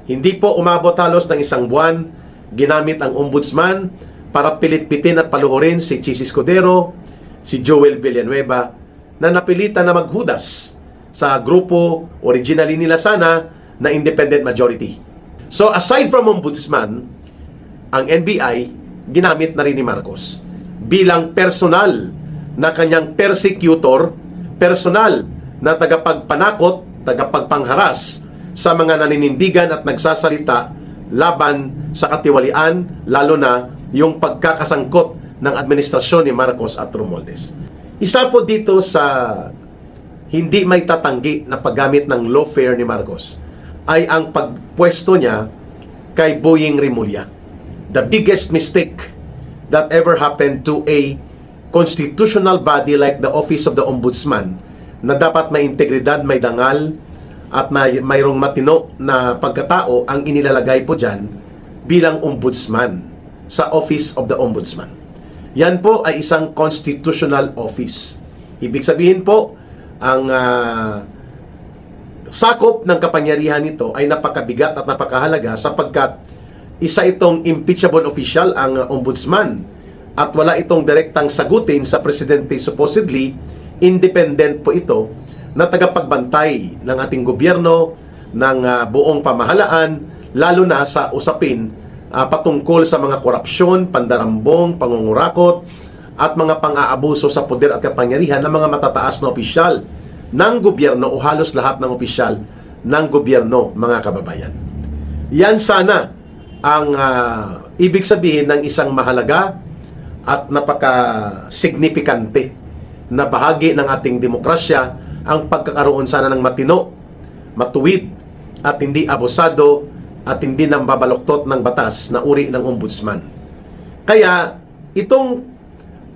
Hindi po umabot halos ng isang buwan, ginamit ang ombudsman para pilit-pitin at paluhurin si Chis Escudero, si Joel Villanueva, na napilitan na maghudas sa grupo originally nila sana na independent majority. So aside from ombudsman, ang NBI ginamit na rin ni Marcos bilang personal na kanyang persecutor, personal na tagapagpanakot, tagapagpangharas sa mga naninindigan at nagsasalita laban sa katiwalian, lalo na yung pagkakasangkot ng administrasyon ni Marcos at Romualdez. Isa po dito sa hindi may tatanggi na paggamit ng lawfare ni Marcos ay ang pagpwesto niya kay Boying Rimulya. The biggest mistake that ever happened to a constitutional body like the Office of the Ombudsman, na dapat may integridad, may dangal, at mayroong matino na pagkatao ang inilalagay po dyan bilang ombudsman sa Office of the Ombudsman. Yan po ay isang constitutional office. Ibig sabihin po, ang sakop ng kapangyarihan nito ay napakabigat at napakahalaga sapagkat isa itong impeachable official ang ombudsman at wala itong direktang sagutin sa presidente. Supposedly, independent po ito na tagapagbantay ng ating gobyerno, ng buong pamahalaan, lalo na sa usapin patungkol sa mga korupsyon, pandarambong, pangungurakot, at mga pang-aabuso sa poder at kapangyarihan ng mga matataas na opisyal ng gobyerno o halos lahat ng opisyal ng gobyerno, mga kababayan. Yan sana ang ibig sabihin ng isang mahalaga at napaka-signifikante na bahagi ng ating demokrasya, ang pagkakaroon sana ng matino, matuwid, at hindi abusado at hindi nambabaloktot ng batas na uri ng ombudsman. Kaya itong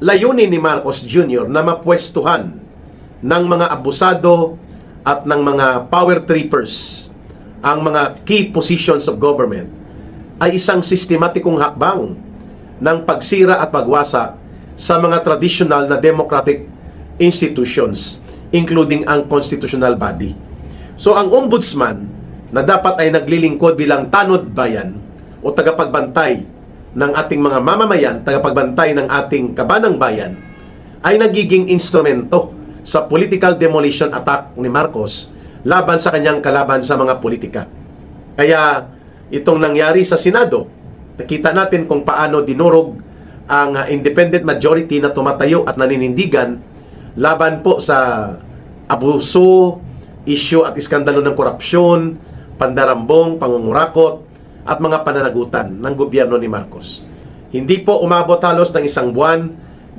layunin ni Marcos Jr. na mapwestuhan ng mga abusado at ng mga power trippers ang mga key positions of government ay isang sistematikong hakbang ng pagsira at pagwasak sa mga traditional na democratic institutions, including ang constitutional body. So ang ombudsman na dapat ay naglilingkod bilang tanod bayan o tagapagbantay ng ating mga mamamayan, tagapagbantay ng ating kabanang bayan, ay nagiging instrumento sa political demolition attack ni Marcos laban sa kanyang kalaban sa mga politika. Kaya itong nangyari sa Senado, nakita natin kung paano dinurog ang independent majority na tumatayo at naninindigan laban po sa abuso, issue at iskandalo ng korupsyon, pandarambong, pangungurakot, at mga pananagutan ng gobyerno ni Marcos. Hindi po umabot halos ng isang buwan,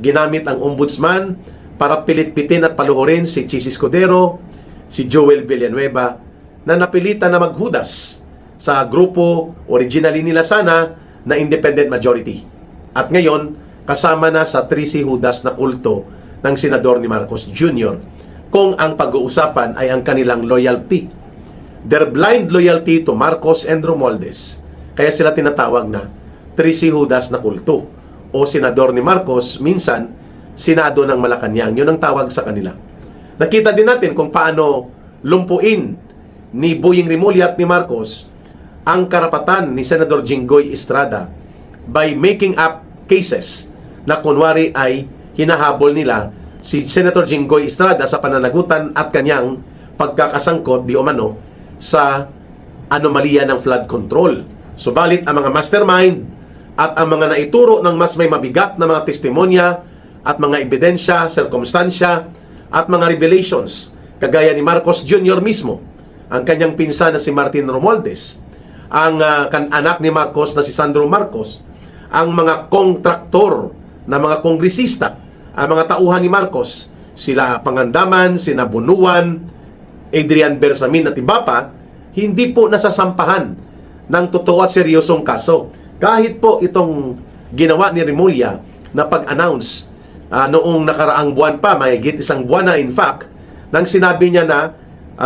ginamit ang ombudsman para pilit-pitin at paluhurin si Chis Escudero, si Joel Villanueva, na napilitan na maghudas sa grupo originally nila sana na independent majority. At ngayon, kasama na sa 3 Judas na kulto ng Senador ni Marcos Jr. kung ang pag-uusapan ay ang kanilang loyalty. Their blind loyalty to Marcos and Romualdez. Kaya sila tinatawag na 3 Judas na kulto. O Senador ni Marcos, minsan, Senado ng Malacanang. Yun ang tawag sa kanila. Nakita din natin kung paano lumpuin ni Boying Rimulya at ni Marcos ang karapatan ni Senador Jinggoy Estrada by making up cases na kunwari ay hinahabol nila si Senator Jinggoy Estrada sa pananagutan at kanyang pagkakasangkot di umano sa anomalya ng flood control. Subalit ang mga mastermind at ang mga naituro ng mas may mabigat na mga testimonya at mga ebidensya, sirkumstansya at mga revelations, kagaya ni Marcos Jr. mismo, ang kanyang pinsan na si Martin Romualdez, ang anak ni Marcos na si Sandro Marcos, ang mga kontraktor na mga kongresista, ang mga tauhan ni Marcos, sila Pangandaman, sina Bunuan, Adrian Bersamin at iba pa, hindi po nasasampahan ng totoo at seryosong kaso. Kahit po itong ginawa ni Rimulya na pag-announce noong nakaraang buwan pa, mahigit isang buwan na in fact, nang sinabi niya na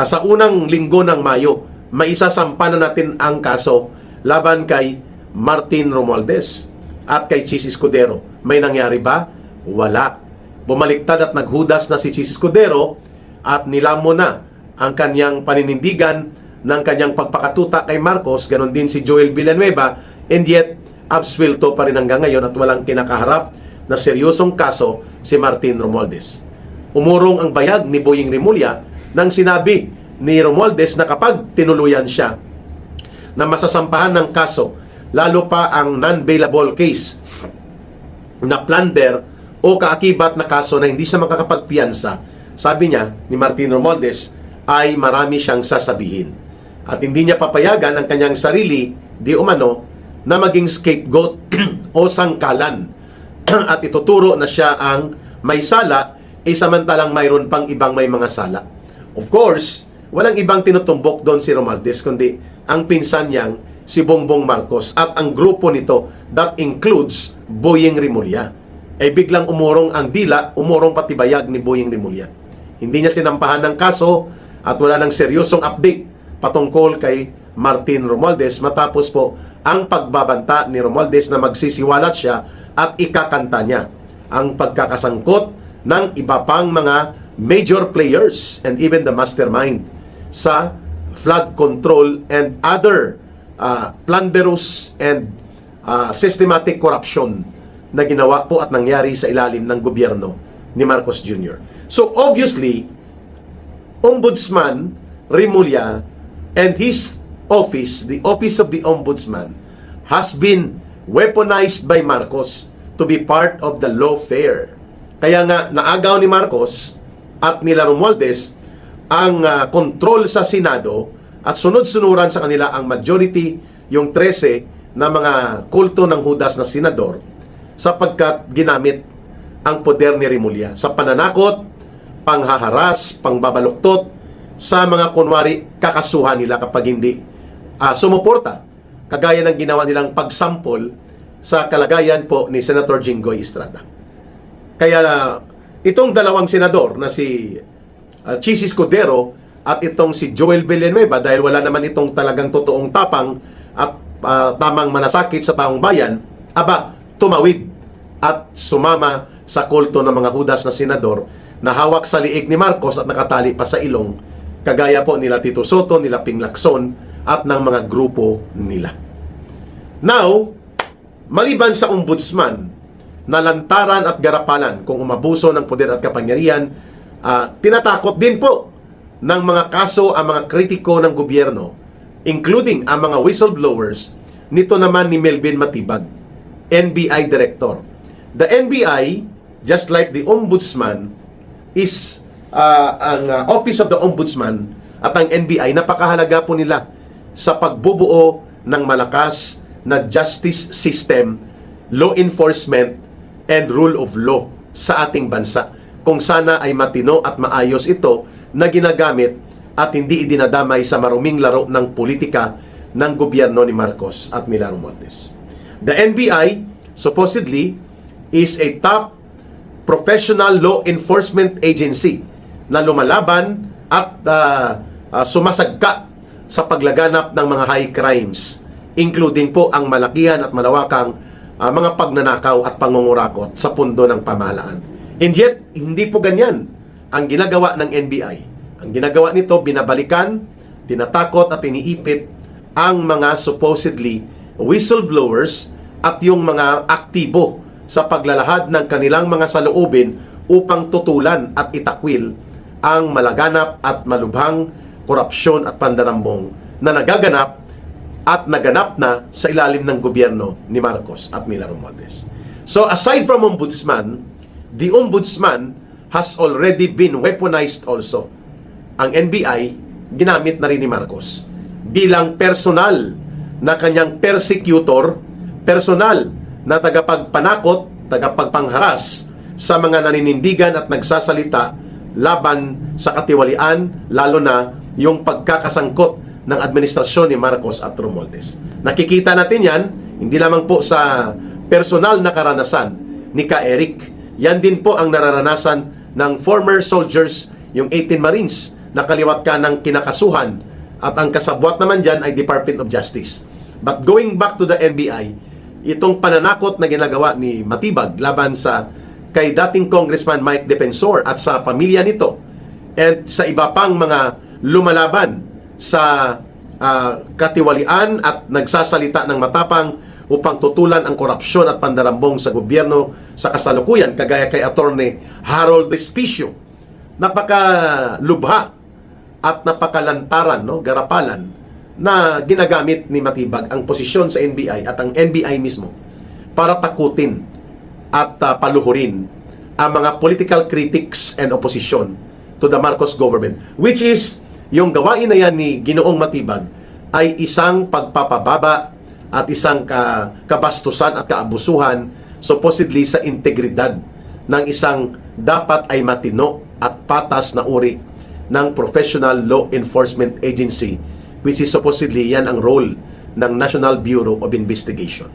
sa unang linggo ng Mayo, maisasampa na natin ang kaso laban kay Martin Romualdez at kay Chis Escudero. May nangyari ba? Wala. Bumaliktad at naghudas na si Chis Escudero at nilamon na ang kanyang paninindigan ng kanyang pagpakatuta kay Marcos, ganon din si Joel Villanueva, and yet absuelto pa rin hanggang ngayon at walang kinakaharap na seryosong kaso si Martin Romualdez. Umurong ang bayag ni Boying Rimulya nang sinabi ni Romualdez na kapag tinuluyan siya na masasampahan ng kaso, lalo pa ang non-bailable case na plunder o kaakibat na kaso na hindi siya makakapagpiyansa, sabi niya ni Martin Romualdez, ay marami siyang sasabihin. At hindi niya papayagan ang kanyang sarili, di umano, na maging scapegoat o sangkalan at ituturo na siya ang may sala, samantalang mayroon pang ibang may mga sala. Of course, walang ibang tinutumbok doon si Romualdez, kundi ang pinsan niyang si Bongbong Marcos at ang grupo nito that includes Boying Rimulya. Ay biglang umurong ang dila, umurong pati bayag ni Boying Rimulya. Hindi niya sinampahan ng kaso at wala ng seryosong update patungkol kay Martin Romualdez matapos po ang pagbabanta ni Romualdez na magsisiwalat siya at ikakanta niya ang pagkakasangkot ng iba pang mga major players and even the mastermind sa flood control and other plunderous and systematic corruption na ginawa po at nangyari sa ilalim ng gobyerno ni Marcos Jr. So obviously, Ombudsman Rimulya and his office, the Office of the Ombudsman, has been weaponized by Marcos to be part of the lawfare. Kaya nga, naagaw ni Marcos at nila Romualdez ang kontrol sa Senado at sunod-sunuran sa kanila ang majority, yung 13 na mga kulto ng Judas na senador, sapagkat ginamit ang poder ni Rimulya sa pananakot, panghaharas, pangbabaluktot sa mga kunwari kakasuhan nila kapag hindi sumuporta, kagaya ng ginawa nilang pagsampol sa kalagayan po ni Senator Jinggoy Estrada. Kaya itong dalawang senador na si Chis Escudero at itong si Joel Villanueva, dahil wala naman itong talagang totoong tapang at tamang manasakit sa taong bayan, tumawid at sumama sa kulto ng mga Judas na senador na hawak sa liig ni Marcos at nakatali pa sa ilong, kagaya po nila Tito Soto, nila Ping Lacson at ng mga grupo nila. Now, maliban sa ombudsman na lantaran at garapalan kung umabuso ng poder at kapangyarihan, tinatakot din po ng mga kaso ang mga kritiko ng gobyerno, including ang mga whistleblowers. Nito naman ni Melvin Matibag, NBI Director. The NBI, just like the Ombudsman, is ang Office of the Ombudsman at ang NBI, napakahalaga po nila sa pagbubuo ng malakas na justice system, law enforcement, and rule of law sa ating bansa. Kung sana ay matino at maayos ito na ginagamit at hindi idinadamay sa maruming laro ng politika ng gobyerno ni Marcos at nila Romualdez. The NBI supposedly is a top professional law enforcement agency na lumalaban at sumasagka sa paglaganap ng mga high crimes, including po ang malakihan at malawakang mga pagnanakaw at pangungurakot sa pundo ng pamahalaan. And yet, hindi po ganyan ang ginagawa ng NBI. Ang ginagawa nito, binabalikan, tinatakot at iniipit ang mga supposedly whistleblowers at yung mga aktibo sa paglalahad ng kanilang mga saloobin upang tutulan at itakwil ang malaganap at malubhang korupsyon at pandarambong na nagaganap at naganap na sa ilalim ng gobyerno ni Marcos at nila Romualdez. So aside from Ombudsman, the Ombudsman has already been weaponized also. Ang NBI, ginamit na rin ni Marcos bilang personal na kanyang persecutor, personal na tagapagpanakot, tagapagpangharas sa mga naninindigan at nagsasalita laban sa katiwalian, lalo na yung pagkakasangkot ng administrasyon ni Marcos at Romualdez. Nakikita natin yan, hindi lamang po sa personal na karanasan ni Ka Eric. Yan din po ang nararanasan ng former soldiers, yung 18 Marines, na kaliwat ka ng kinakasuhan. At ang kasabwat naman dyan ay Department of Justice. But going back to the NBI, itong pananakot na ginagawa ni Matibag laban sa kay dating Congressman Mike Defensor at sa pamilya nito, and sa iba pang mga lumalaban sa katiwalian at nagsasalita ng matapang upang tutulan ang korupsyon at pandarambong sa gobyerno sa kasalukuyan, kagaya kay Attorney Harold Despicio. Napakalubha at napakalantaran, no, garapalan na ginagamit ni Matibag ang posisyon sa NBI at ang NBI mismo para takutin at paluhurin ang mga political critics and opposition to the Marcos government, which is yung gawain na yan ni Ginoong Matibag ay isang pagpapababa at isang kabastusan at kaabusuhan supposedly sa integridad ng isang dapat ay matino at patas na uri ng professional law enforcement agency, which is supposedly yan ang role ng National Bureau of Investigation.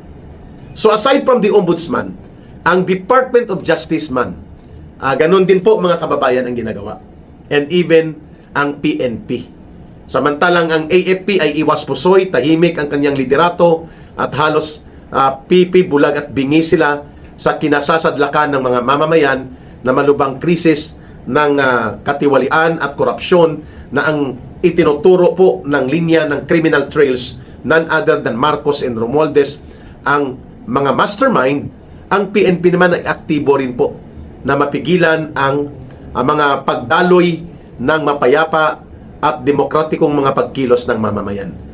So aside from the Ombudsman, ang Department of Justice man, ganun din po mga kababayan ang ginagawa. And even ang PNP. Samantalang ang AFP ay iwas pusoy, tahimik ang kanyang liderato at halos pipi, bulag at bingi sila sa kinasasadlakan ng mga mamamayan na malubang krisis ng katiwalian at korupsyon na ang itinuturo po ng linya ng criminal trails none other than Marcos and Romualdez ang mga mastermind. Ang PNP naman ay aktibo rin po na mapigilan ang mga pagdaloy ng mapayapa at demokratikong mga pagkilos ng mamamayan.